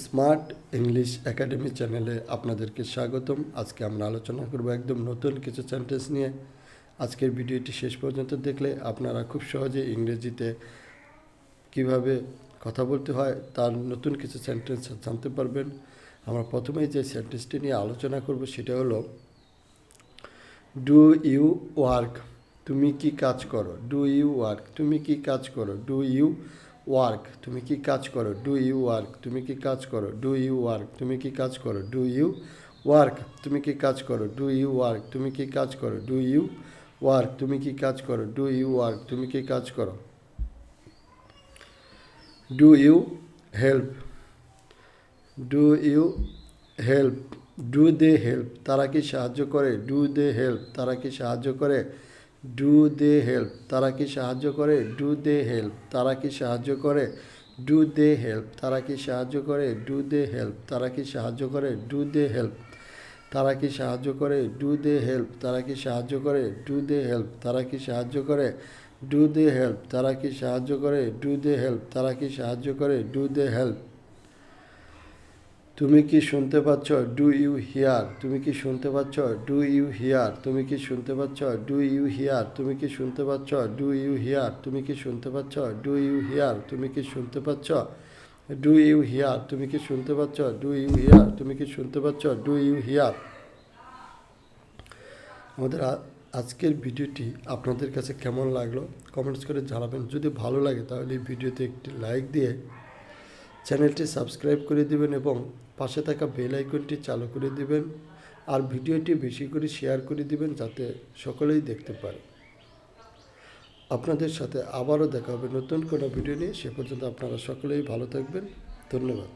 Smart English academy চ্যানেলে আপনাদেরকে স্বাগতম। আজকে আমরা আলোচনা করব একদম নতুন কিছু সেন্টেন্স নিয়ে। আজকের ভিডিওটি শেষ পর্যন্ত দেখলে আপনারা খুব সহজে ইংরেজিতে কিভাবে কথা বলতে হয় তার নতুন কিছু সেন্টেন্স জানতে পারবেন। আমরা প্রথমেই যে সেন্টেন্সটি নিয়ে আলোচনা করব সেটা হলো ডু ইউ ওয়ার্ক। তুমি কি কাজ করো? Do you work. তুমি কি কাজ করো? Do you work. তুমি কি কাজ করো? Do you work. তুমি কি কাজ করো? Do you work. তুমি কি কাজ করো? Do you work. তুমি কি কাজ করো? Do you work. তুমি কি কাজ করো? Do you work. তুমি কি কাজ করো? Do you work. তুমি কি কাজ করো? Do you help. Do you help. Do they help. তারা কি সাহায্য করে? Do they help. তারা কি সাহায্য করে? Do they help. তারা কি সাহায্য করে? Do they help. তারা কি সাহায্য করে? Do they help. তারা কি সাহায্য করে? Do they help. তারা কি সাহায্য করে? Do they help. তারা কি সাহায্য করে? Do they help. তারা কি সাহায্য করে? Do they help. তারা কি সাহায্য করে? Do they help. তারা কি সাহায্য করে? Do they help. তারা কি সাহায্য করে? Do they help. তুমি কি শুনতে পাচ্ছ? Do you hear. তুমি কি শুনতে পাচ্ছ? Do you hear. তুমি কি শুনতে পাচ্ছ? Do you hear. তুমি কি শুনতে পাচ্ছ? Do you hear. তুমি কি শুনতে পাচ্ছ? Do you hear. তুমি কি শুনতে পাচ্ছ? Do you hear. তুমি কি শুনতে পাচ্ছ? Do you hear. তুমি কি শুনতে পাচ্ছ? Do you hear. আমাদের আজকের ভিডিওটি আপনাদের কাছে কেমন লাগলো কমেন্টস করে জানাবেন। যদি ভালো লাগে তাহলে এই ভিডিওতে একটি লাইক দিয়ে চ্যানেলটি সাবস্ক্রাইব করে দিবেন এবং পাশে থাকা বেল আইকনটি চালু করে দিবেন। আর ভিডিওটি বেশি করে শেয়ার করে দিবেন যাতে সকলেই দেখতে পারে। আপনাদের সাথে আবারও দেখা হবে নতুন কোনো ভিডিও নিয়ে। সে পর্যন্ত আপনারা সকলেই ভালো থাকবেন। ধন্যবাদ।